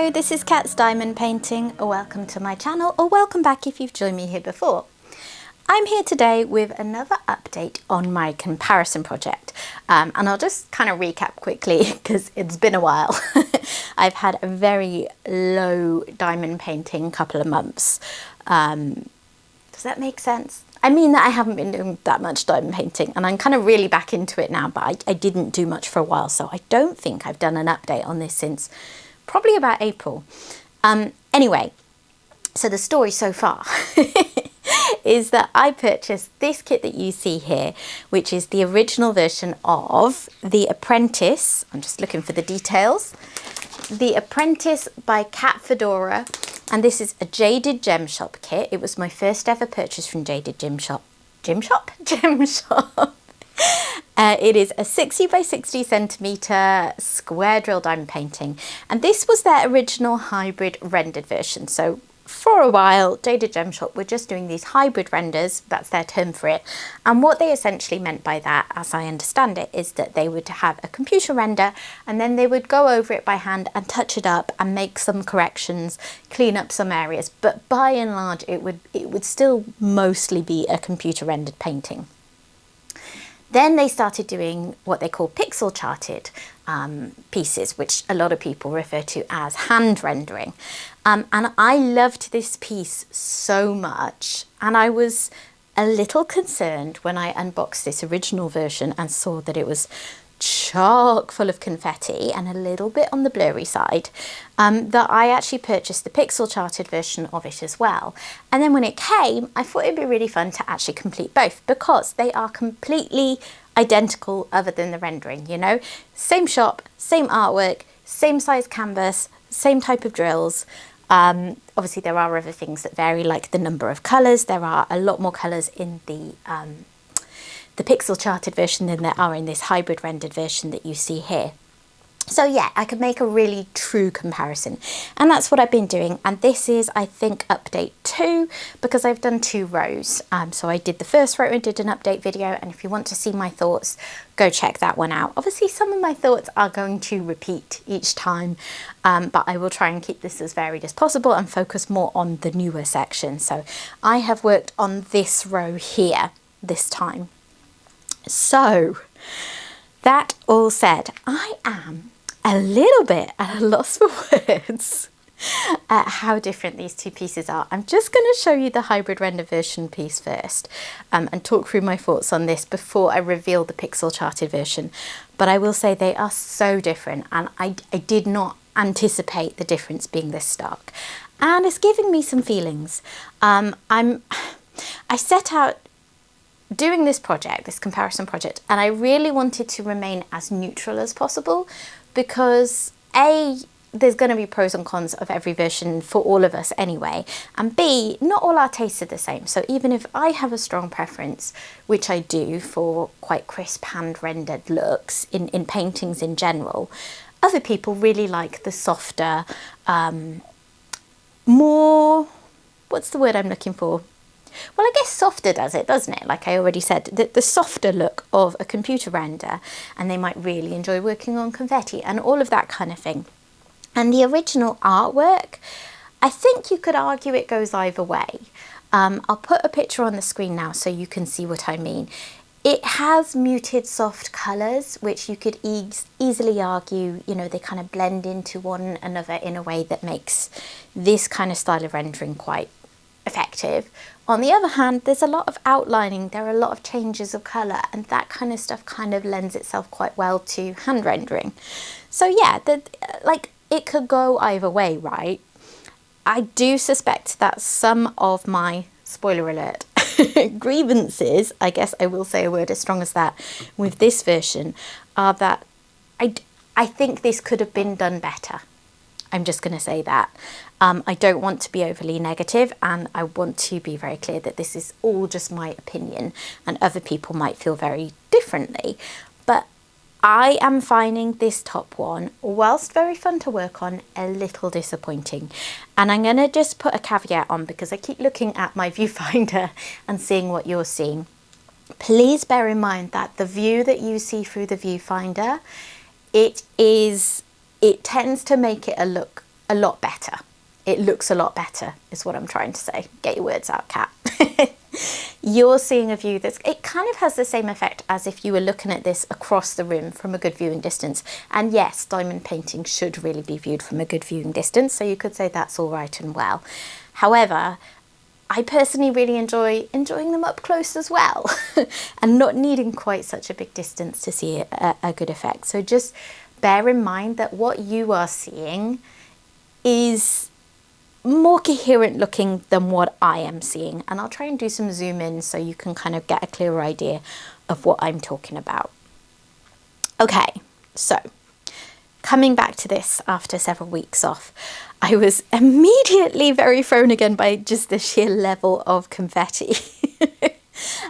Hello, this is Kat's Diamond Painting. Welcome to my channel, or welcome back if you've joined me here before. I'm here today with another update on my comparison project, and I'll just kind of recap quickly because it's been a while. I've had a very low diamond painting couple of months. Does that make sense? I mean that I haven't been doing that much diamond painting, and I'm kind of really back into it now, but I didn't do much for a while, so I don't think I've done an update on this since probably about April. Anyway, so the story so far is that I purchased this kit that you see here, which is the original version of the Apprentice. I'm just looking for the details. The Apprentice by Kat Fedora, and this is a Jaded Gemshop kit. It was my first ever purchase from Jaded Gemshop. Gemshop. It is a 60 by 60 centimetre square drill diamond painting, and this was their original hybrid rendered version. So for a while, Jaded Gemshop were just doing these hybrid renders, that's their term for it, and what they essentially meant by that, as I understand it, is that they would have a computer render and then they would go over it by hand and touch it up and make some corrections, clean up some areas, but by and large it would still mostly be a computer rendered painting. Then they started doing what they call pixel charted pieces, which a lot of people refer to as hand rendering. And I loved this piece so much, and I was a little concerned when I unboxed this original version and saw that it was chock full of confetti and a little bit on the blurry side, that I actually purchased the pixel charted version of it as well. And then when it came, I thought it'd be really fun to actually complete both, because they are completely identical other than the rendering, you know, same shop, same artwork, same size canvas, same type of drills. Obviously there are other things that vary, like the number of colours. There are a lot more colours in the pixel charted version than there are in this hybrid rendered version that you see here. So yeah, I could make a really true comparison, and that's what I've been doing. And this is, I think, update 2, because I've done 2 rows. So I did the first row and did an update video, and if you want to see my thoughts, go check that one out. Obviously some of my thoughts are going to repeat each time, but I will try and keep this as varied as possible and focus more on the newer section. So I have worked on this row here this time. So that all said, I am a little bit at a loss for words at how different these two pieces are. I'm just going to show you the hybrid render version piece first, and talk through my thoughts on this before I reveal the pixel charted version. But I will say they are so different, and I did not anticipate the difference being this stark, and it's giving me some feelings. I set out doing this project, this comparison project, and I really wanted to remain as neutral as possible, because A, there's going to be pros and cons of every version for all of us anyway, and B, not all our tastes are the same. So even if I have a strong preference, which I do, for quite crisp hand rendered looks in paintings in general, other people really like the softer, more, what's the word I'm looking for? Well, I guess softer does it, doesn't it? Like I already said, the softer look of a computer render, and they might really enjoy working on confetti and all of that kind of thing. And the original artwork, I think you could argue it goes either way. I'll put a picture on the screen now so you can see what I mean. It has muted soft colours, which you could easily argue, you know, they kind of blend into one another in a way that makes this kind of style of rendering quite effective. On the other hand, there's a lot of outlining, there are a lot of changes of colour, and that kind of stuff kind of lends itself quite well to hand rendering. So yeah, like it could go either way, right? I do suspect that some of my, spoiler alert, grievances, I guess I will say a word as strong as that, with this version are that I think this could have been done better. I'm just going to say that. I don't want to be overly negative, and I want to be very clear that this is all just my opinion, and other people might feel very differently. But I am finding this top one, whilst very fun to work on, a little disappointing. And I'm going to just put a caveat on, because I keep looking at my viewfinder and seeing what you're seeing. Please bear in mind that the view that you see through the viewfinder, it tends to make it look a lot better. It looks a lot better is what I'm trying to say. Get your words out, Kat. You're seeing a view it kind of has the same effect as if you were looking at this across the room from a good viewing distance. And yes, diamond painting should really be viewed from a good viewing distance, so you could say that's all right and well. However, I personally really enjoy enjoying them up close as well and not needing quite such a big distance to see a good effect. So just bear in mind that what you are seeing is more coherent looking than what I am seeing, and I'll try and do some zoom in so you can kind of get a clearer idea of what I'm talking about. Okay, so coming back to this after several weeks off, I was immediately very thrown again by just the sheer level of confetti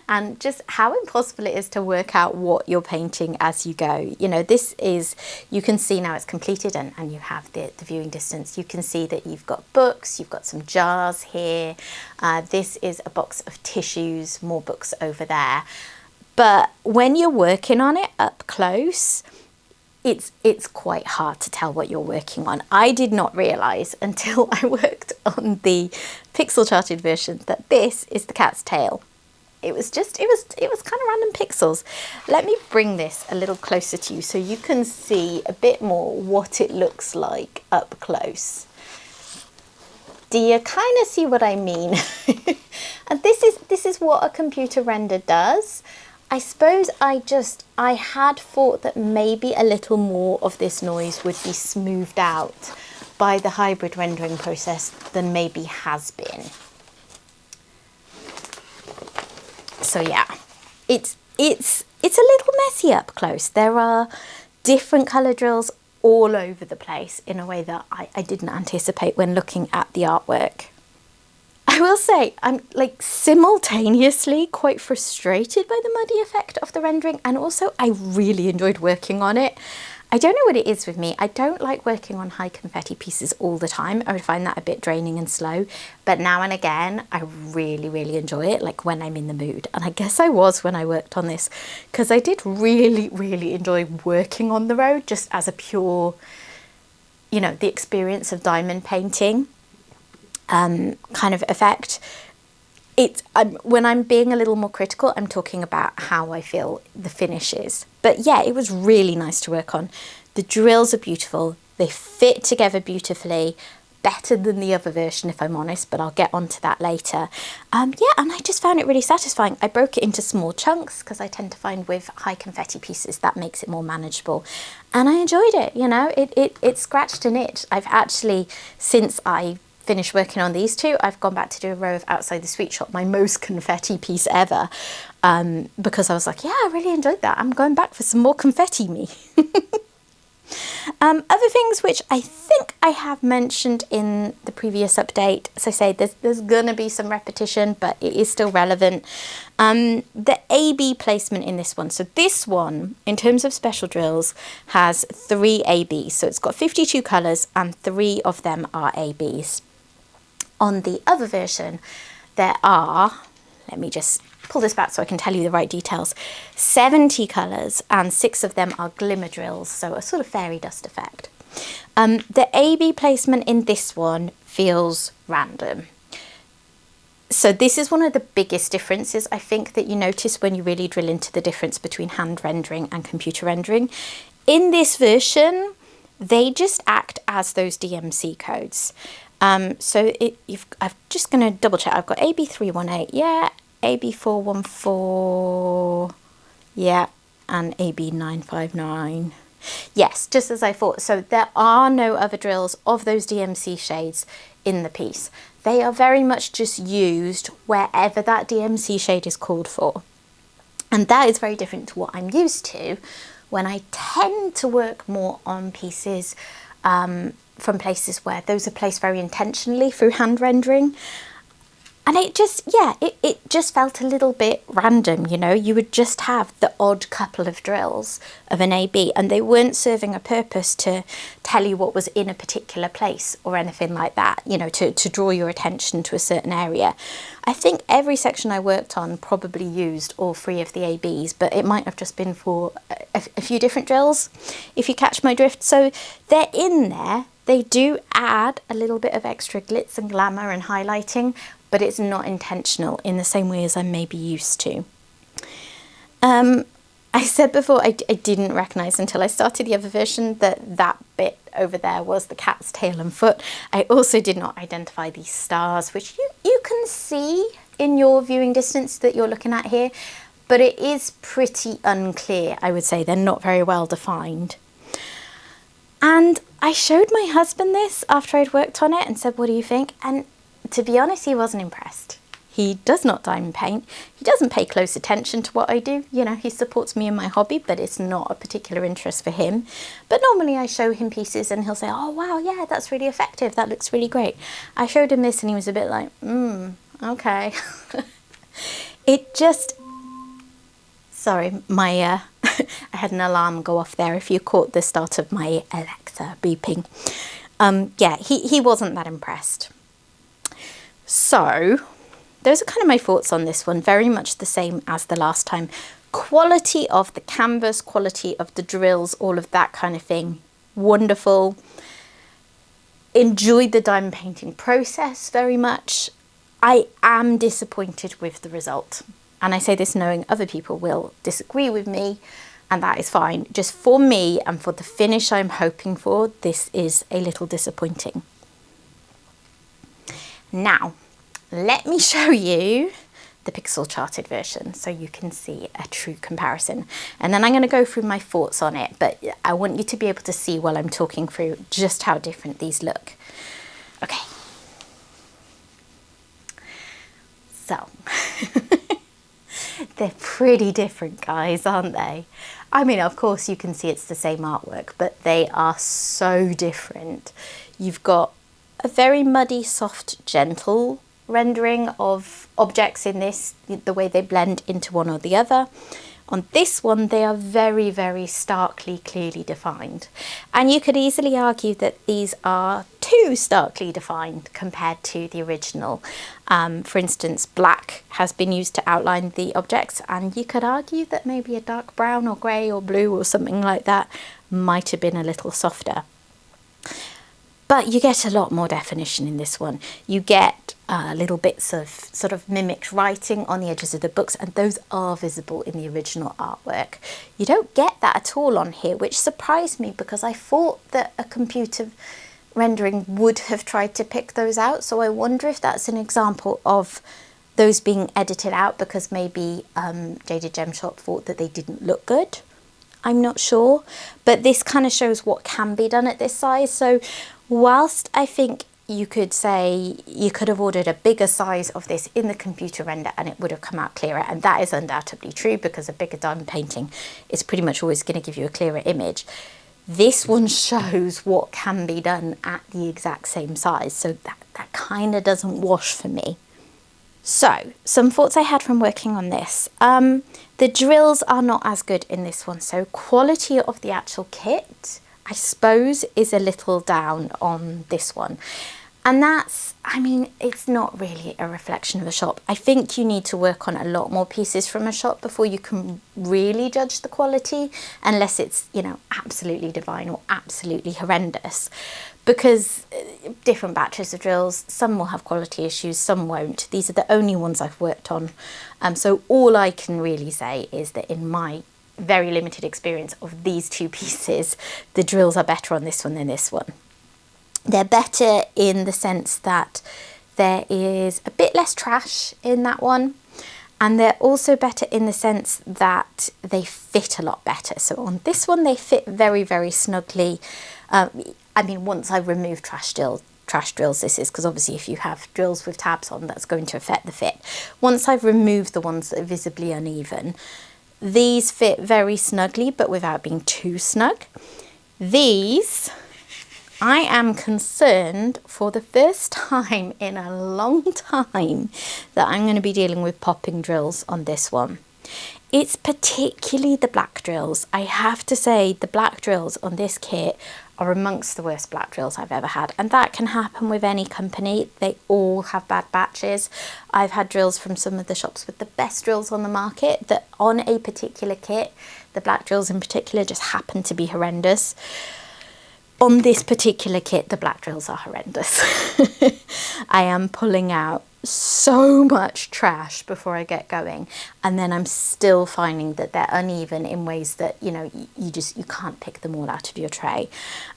and just how impossible it is to work out what you're painting as you go. You know, this is, you can see now it's completed and you have the viewing distance. You can see that you've got books, you've got some jars here. This is a box of tissues, more books over there. But when you're working on it up close, it's quite hard to tell what you're working on. I did not realise until I worked on the pixel charted version that this is the cat's tail. It was kind of random pixels. Let me bring this a little closer to you so you can see a bit more what it looks like up close. Do you kind of see what I mean? And this is what a computer render does. I suppose I had thought that maybe a little more of this noise would be smoothed out by the hybrid rendering process than maybe has been. So yeah, it's a little messy up close. There are different colour drills all over the place in a way that I didn't anticipate when looking at the artwork. I will say I'm like simultaneously quite frustrated by the muddy effect of the rendering, and also I really enjoyed working on it. I don't know what it is with me. I don't like working on high confetti pieces all the time. I would find that a bit draining and slow, but now and again I really, really enjoy it, like when I'm in the mood. And I guess I was when I worked on this, because I did really, really enjoy working on the road just as a pure, you know, the experience of diamond painting kind of effect. When I'm being a little more critical, I'm talking about how I feel the finish is. But yeah, it was really nice to work on. The drills are beautiful. They fit together beautifully, better than the other version if I'm honest, but I'll get onto that later. Yeah, and I just found it really satisfying. I broke it into small chunks because I tend to find with high confetti pieces that makes it more manageable. And I enjoyed it, you know, it scratched an itch. I've actually, since I finished working on these two, I've gone back to do a row of Outside the Sweet Shop, my most confetti piece ever, because I was like, yeah, I really enjoyed that. I'm going back for some more confetti me. Other things which I think I have mentioned in the previous update, as I say, there's gonna be some repetition, but it is still relevant. The AB placement in this one. So this one, in terms of special drills, has 3 ABs. So it's got 52 colours and 3 of them are ABs. On the other version, there are, let me just pull this back so I can tell you the right details, 70 colours and 6 of them are glimmer drills, so a sort of fairy dust effect. The AB placement in this one feels random. So this is one of the biggest differences I think that you notice when you really drill into the difference between hand rendering and computer rendering. In this version, they just act as those DMC codes. So I'm just going to double check. I've got AB318, yeah, AB414, yeah, and AB959. Yes, just as I thought. So there are no other drills of those DMC shades in the piece. They are very much just used wherever that DMC shade is called for. And that is very different to what I'm used to when I tend to work more on pieces from places where those are placed very intentionally through hand rendering. And it just, yeah, it just felt a little bit random, you know. You would just have the odd couple of drills of an AB and they weren't serving a purpose to tell you what was in a particular place or anything like that, you know, to draw your attention to a certain area. I think every section I worked on probably used all 3 of the ABs, but it might have just been for a few different drills, if you catch my drift. So they're in there, They do add a little bit of extra glitz and glamour and highlighting, but it's not intentional in the same way as I'm maybe used to. I said before I didn't recognise until I started the other version that bit over there was the cat's tail and foot. I also did not identify these stars, which you can see in your viewing distance that you're looking at here, but it is pretty unclear, I would say. They're not very well defined. And I showed my husband this after I'd worked on it and said, what do you think? And to be honest, he wasn't impressed. He does not diamond paint. He doesn't pay close attention to what I do. You know, he supports me in my hobby, but it's not a particular interest for him. But normally I show him pieces and he'll say, oh, wow, yeah, that's really effective. That looks really great. I showed him this and he was a bit like, okay. It just, sorry, my, I had an alarm go off there if you caught the start of my Alexa beeping. Yeah, he wasn't that impressed. So those are kind of my thoughts on this one, very much the same as the last time. Quality of the canvas, quality of the drills, all of that kind of thing, wonderful. Enjoyed the diamond painting process very much. I am disappointed with the result. And I say this knowing other people will disagree with me, and that is fine. Just for me and for the finish I'm hoping for, this is a little disappointing. Now, let me show you the pixel charted version so you can see a true comparison. And then I'm going to go through my thoughts on it, but I want you to be able to see while I'm talking through just how different these look. Okay. So, they're pretty different, guys, aren't they? I mean, of course you can see it's the same artwork, but they are so different. You've got a very muddy, soft, gentle rendering of objects in this, the way they blend into one or the other. On this one, they are very, very starkly, clearly defined. And you could easily argue that these are too starkly defined compared to the original. For instance, black has been used to outline the objects, and you could argue that maybe a dark brown or grey or blue or something like that might have been a little softer. But you get a lot more definition in this one. You get little bits of sort of mimicked writing on the edges of the books, and those are visible in the original artwork. You don't get that at all on here, which surprised me because I thought that a computer rendering would have tried to pick those out. So I wonder if that's an example of those being edited out because maybe Jaded Gemshop thought that they didn't look good. I'm not sure, but this kind of shows what can be done at this size. So whilst I think you could say you could have ordered a bigger size of this in the computer render and it would have come out clearer, and that is undoubtedly true because a bigger diamond painting is pretty much always going to give you a clearer image. This one shows what can be done at the exact same size, so that kind of doesn't wash for me. So, some thoughts I had from working on this. The drills are not as good in this one, so quality of the actual kit, I suppose, is a little down on this one. And that's, I mean, it's not really a reflection of a shop. I think you need to work on a lot more pieces from a shop before you can really judge the quality, unless it's, you know, absolutely divine or absolutely horrendous. Because different batches of drills, some will have quality issues, some won't. These are the only ones I've worked on. So all I can really say is that in my very limited experience of these two pieces, the drills are better on this one than this one. They're better in the sense that there is a bit less trash in that one. And they're also better in the sense that they fit a lot better. So on this one, they fit very, very snugly. I mean, once I remove trash drills, this is because obviously if you have drills with tabs on, that's going to affect the fit. Once I've removed the ones that are visibly uneven, these fit very snugly, but without being too snug. These, I am concerned for the first time in a long time that I'm going to be dealing with popping drills on this one. It's particularly the black drills. I have to say the black drills on this kit are amongst the worst black drills I've ever had, and that can happen with any company. They all have bad batches. I've had drills from some of the shops with the best drills on the market that on a particular kit, the black drills in particular, just happen to be horrendous. on this particular kit, the black drills are horrendous. I am pulling out so much trash before I get going, and then I'm still finding that they're uneven in ways that, you know, you can't pick them all out of your tray.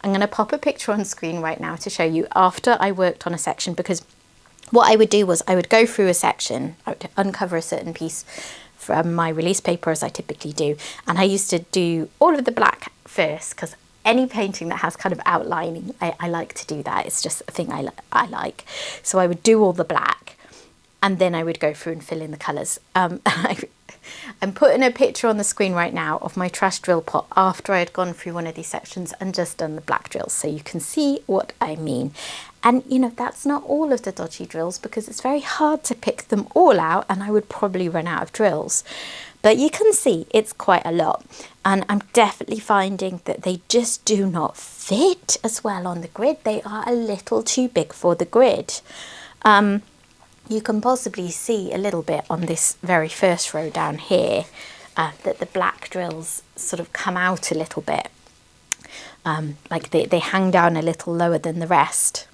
I'm going to pop a picture on screen right now to show you after I worked on a section, because what I would do was I would go through a section, I would uncover a certain piece from my release paper, as I typically do, and I used to do all of the black first, because any painting that has kind of outlining, I like to do that. It's just a thing I like. So I would do all the black, and then I would go through and fill in the colours. I'm putting a picture on the screen right now of my trash drill pot after I had gone through one of these sections and just done the black drills, so you can see what I mean. And, you know, that's not all of the dodgy drills, because it's very hard to pick them all out, and I would probably run out of drills. But you can see it's quite a lot, and I'm definitely finding that they just do not fit as well on the grid. They are a little too big for the grid. You can possibly see a little bit on this very first row down here that the black drills sort of come out a little bit, like they hang down a little lower than the rest.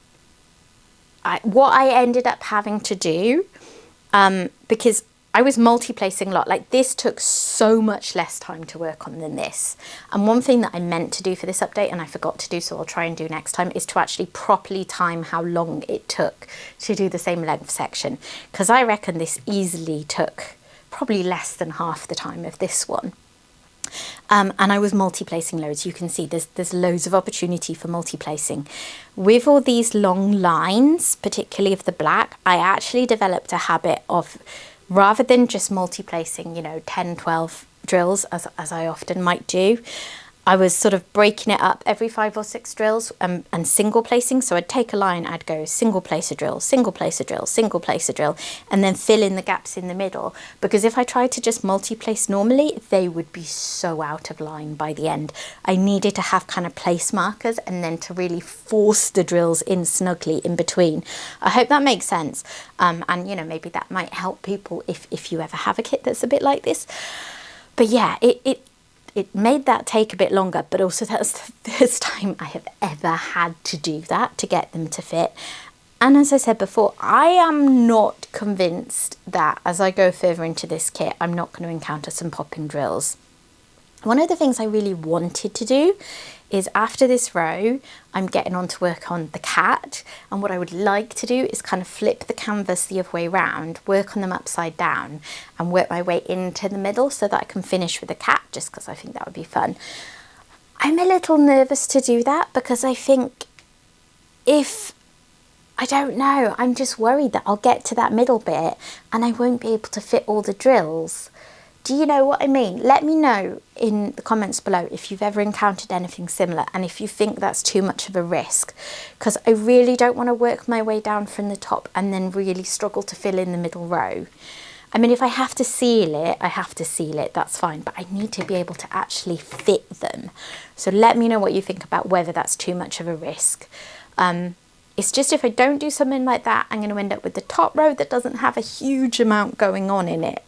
What I ended up having to do, because I was multi-placing a lot, like this took so much less time to work on than this. And one thing that I meant to do for this update, and I forgot to do, so I'll try and do next time, is to actually properly time how long it took to do the same length section. Because I reckon this easily took probably less than half the time of this one. And I was multi-placing loads. You can see there's loads of opportunity for multi-placing. With all these long lines, particularly of the black, I actually developed a habit of, rather than just multi-placing, you know, 10, 12 drills, as I often might do, I was sort of breaking it up every 5 or 6 drills and single placing. So I'd take a line, I'd go single place a drill, single place a drill, single place a drill, and then fill in the gaps in the middle. Because if I tried to just multi-place normally, they would be so out of line by the end. I needed to have kind of place markers and then to really force the drills in snugly in between. I hope that makes sense. And, you know, maybe that might help people if you ever have a kit that's a bit like this. But yeah, it made that take a bit longer, but also that was the first time I have ever had to do that to get them to fit. And as I said before, I am not convinced that as I go further into this kit, I'm not going to encounter some popping drills. One of the things I really wanted to do is, after this row, I'm getting on to work on the cat, and what I would like to do is kind of flip the canvas the other way around, work on them upside down, and work my way into the middle so that I can finish with the cat, just because I think that would be fun. I'm a little nervous to do that, because I think I don't know, I'm just worried that I'll get to that middle bit and I won't be able to fit all the drills. Do you know what I mean? Let me know in the comments below if you've ever encountered anything similar, and if you think that's too much of a risk, because I really don't want to work my way down from the top and then really struggle to fill in the middle row. I mean, if I have to seal it, I have to seal it, that's fine, but I need to be able to actually fit them. So let me know what you think about whether that's too much of a risk. It's just, if I don't do something like that, I'm going to end up with the top row that doesn't have a huge amount going on in it,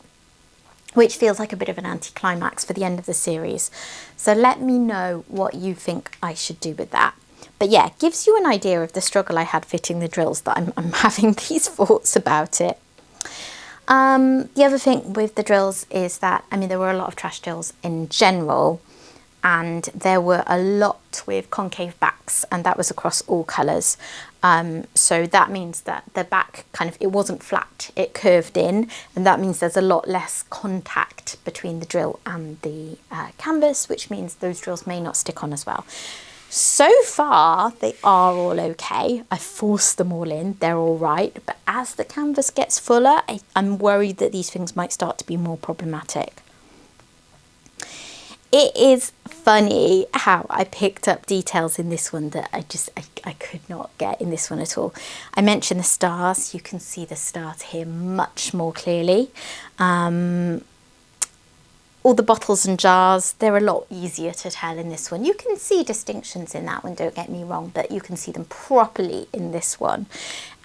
which feels like a bit of an anticlimax for the end of the series. So let me know what you think I should do with that. But yeah, it gives you an idea of the struggle I had fitting the drills, that I'm having these thoughts about it. The other thing with the drills is that, I mean, there were a lot of trash drills in general, and there were a lot with concave backs, and that was across all colours. So that means that the back it wasn't flat, it curved in, and that means there's a lot less contact between the drill and the canvas, which means those drills may not stick on as well. So far, they are all okay. I forced them all in, they're all right, but as the canvas gets fuller, I'm worried that these things might start to be more problematic. It is funny how I picked up details in this one that I could not get in this one at all. I mentioned the stars. You can see the stars here much more clearly. All the bottles and jars, they're a lot easier to tell in this one. You can see distinctions in that one, don't get me wrong, but you can see them properly in this one.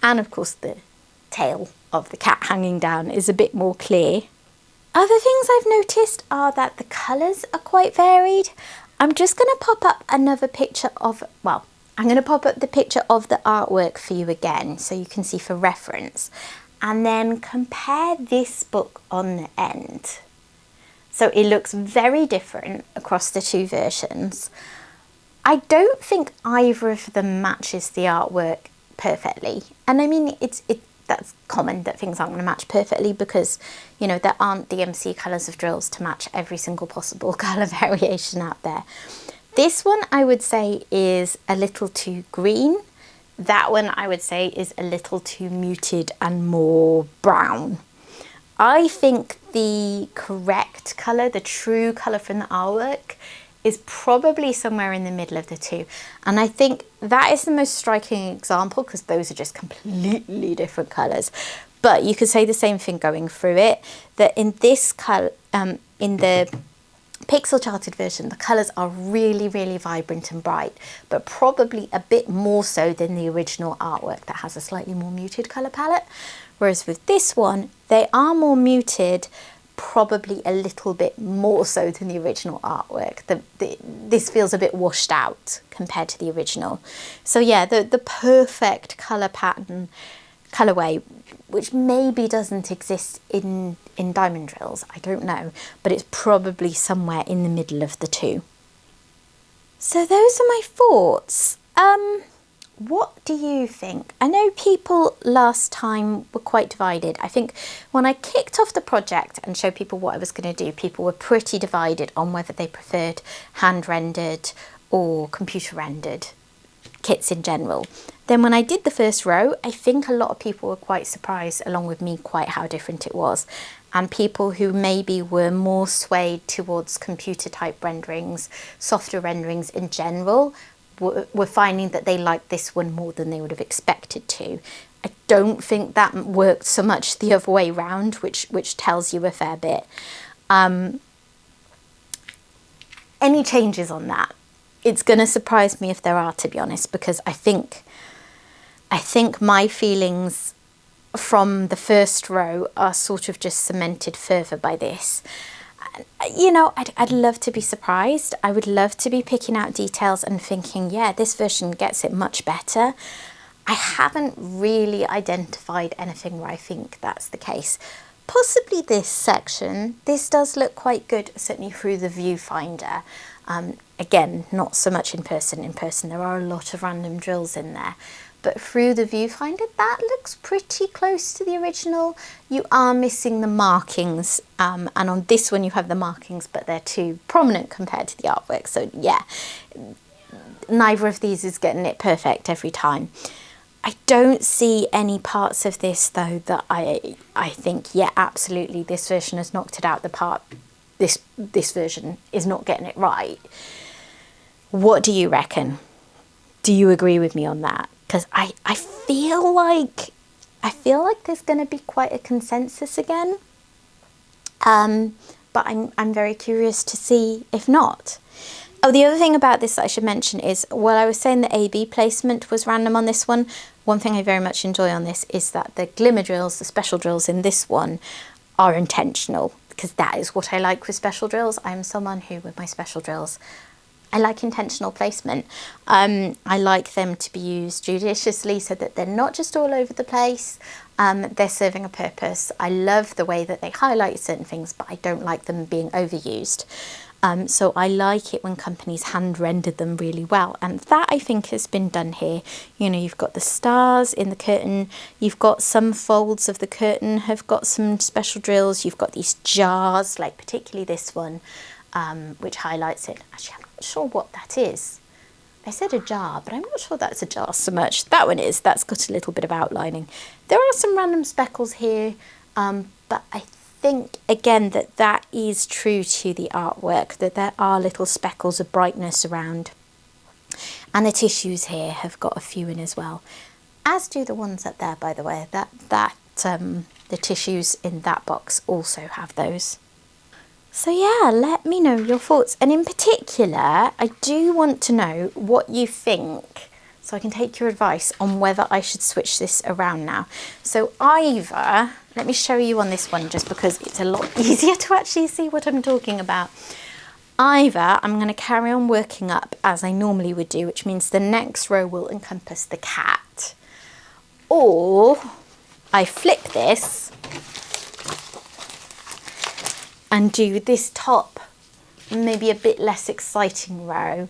And of course the tail of the cat hanging down is a bit more clear. Other things I've noticed are that the colours are quite varied. I'm just going to pop up another picture of, well, I'm going to pop up the picture of the artwork for you again so you can see for reference, and then compare this book on the end. So it looks very different across the two versions. I don't think either of them matches the artwork perfectly. And I mean, that's common that things aren't going to match perfectly because, you know, there aren't DMC colours of drills to match every single possible colour variation out there. This one I would say is a little too green. That one I would say is a little too muted and more brown. I think the correct colour, the true colour from the artwork, is probably somewhere in the middle of the two. And I think that is the most striking example because those are just completely different colours. But you could say the same thing going through it, that in this colour, in the pixel charted version, the colours are really, really vibrant and bright, but probably a bit more so than the original artwork that has a slightly more muted colour palette. Whereas with this one, they are more muted, probably a little bit more so than the original artwork. This feels a bit washed out compared to the original. So yeah, the perfect colour pattern, colourway, which maybe doesn't exist in diamond drills, I don't know, but it's probably somewhere in the middle of the two. So those are my thoughts. What do you think? I know people last time were quite divided. I think when I kicked off the project and showed people what I was going to do, people were pretty divided on whether they preferred hand-rendered or computer-rendered kits in general. Then when I did the first row, I think a lot of people were quite surprised, along with me, quite how different it was. And people who maybe were more swayed towards computer-type renderings, softer renderings in general, were finding that they liked this one more than they would have expected to. I don't think that worked so much the other way round, which tells you a fair bit. Any changes on that? It's going to surprise me if there are, to be honest, because I think my feelings from the first row are sort of just cemented further by this. You know, I'd love to be surprised. I would love to be picking out details and thinking, yeah, this version gets it much better. I haven't really identified anything where I think that's the case. Possibly this section. This does look quite good, certainly through the viewfinder. Again, not so much in person. In person, there are a lot of random drills in there. But through the viewfinder, that looks pretty close to the original. You are missing the markings, and on this one you have the markings, but they're too prominent compared to the artwork. So yeah, neither of these is getting it perfect every time. I don't see any parts of this though that I think, yeah, absolutely, this version has knocked it out the park. This version is not getting it right. What do you reckon? Do you agree with me on that? Because I feel like there's going to be quite a consensus again, but I'm very curious to see if not. Oh, the other thing about this that I should mention is, while I was saying the AB placement was random on this one, one thing I very much enjoy on this is that the glimmer drills, the special drills in this one, are intentional, because that is what I like with special drills. I'm someone who, with my special drills, I like intentional placement. I like them to be used judiciously so that they're not just all over the place. They're serving a purpose. I love the way that they highlight certain things, but I don't like them being overused. So I like it when companies hand render them really well. And that, I think, has been done here. You know, you've got the stars in the curtain. You've got some folds of the curtain have got some special drills. You've got these jars, like particularly this one, which highlights it. Actually, I'm not sure what that is. I said a jar, but I'm not sure that's a jar so much. That one is. That's got a little bit of outlining. There are some random speckles here, but I think, again, that is true to the artwork, that there are little speckles of brightness around. And the tissues here have got a few in as well, as do the ones up there, by the way. The tissues in that box also have those. So yeah, let me know your thoughts. And in particular, I do want to know what you think, so I can take your advice on whether I should switch this around now. So either, let me show you on this one just because it's a lot easier to actually see what I'm talking about. Either I'm going to carry on working up as I normally would do, which means the next row will encompass the cat, or I flip this and do this top, maybe a bit less exciting row,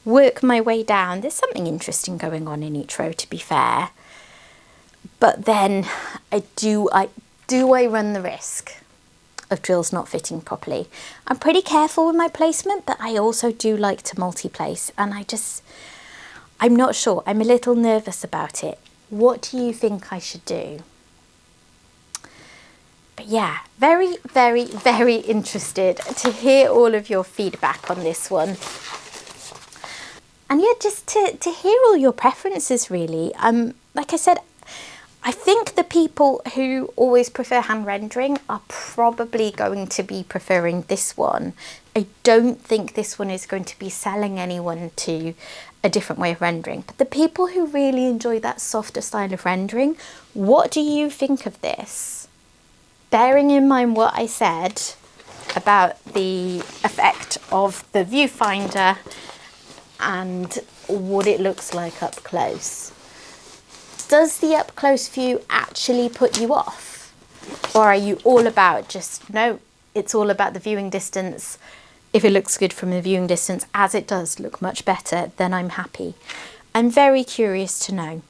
work my way down. There's something interesting going on in each row, to be fair. But then do I run the risk of drills not fitting properly? I'm pretty careful with my placement, but I also do like to multi-place, and I'm not sure. I'm a little nervous about it. What do you think I should do? But yeah, very, very, very interested to hear all of your feedback on this one. And yeah, just to hear all your preferences, really. Like I said, I think the people who always prefer hand rendering are probably going to be preferring this one. I don't think this one is going to be selling anyone to a different way of rendering. But the people who really enjoy that softer style of rendering, what do you think of this? Bearing in mind what I said about the effect of the viewfinder and what it looks like up close. Does the up close view actually put you off? Or are you all about just, no, it's all about the viewing distance. If it looks good from the viewing distance, as it does look much better, then I'm happy. I'm very curious to know.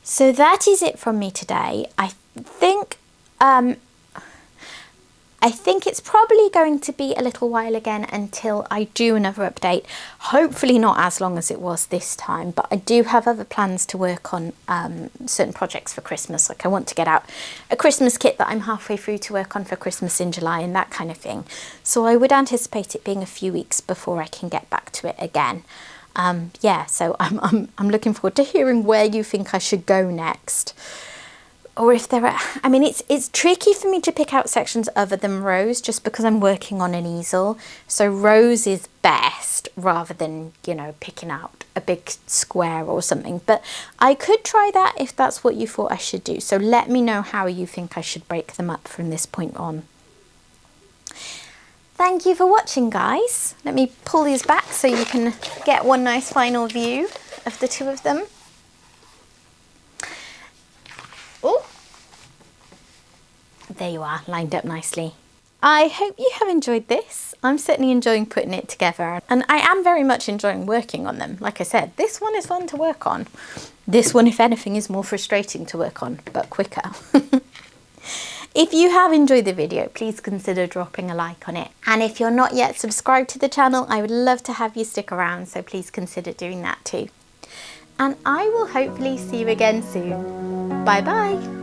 So that is it from me today. I think it's probably going to be a little while again until I do another update. Hopefully not as long as it was this time, but I do have other plans to work on certain projects for Christmas. Like I want to get out a Christmas kit that I'm halfway through to work on for Christmas in July and that kind of thing. So I would anticipate it being a few weeks before I can get back to it again. Yeah, so I'm looking forward to hearing where you think I should go next. Or if there are, I mean, it's tricky for me to pick out sections other than rows just because I'm working on an easel. So rows is best rather than, you know, picking out a big square or something. But I could try that if that's what you thought I should do. So let me know how you think I should break them up from this point on. Thank you for watching, guys. Let me pull these back so you can get one nice final view of the two of them. Oh, there you are, lined up nicely. I hope you have enjoyed this. I'm certainly enjoying putting it together, and I am very much enjoying working on them. Like I said, this one is fun to work on. This one, if anything, is more frustrating to work on, but quicker. If you have enjoyed the video, please consider dropping a like on it. And if you're not yet subscribed to the channel, I would love to have you stick around, so please consider doing that too. And I will hopefully see you again soon. Bye bye.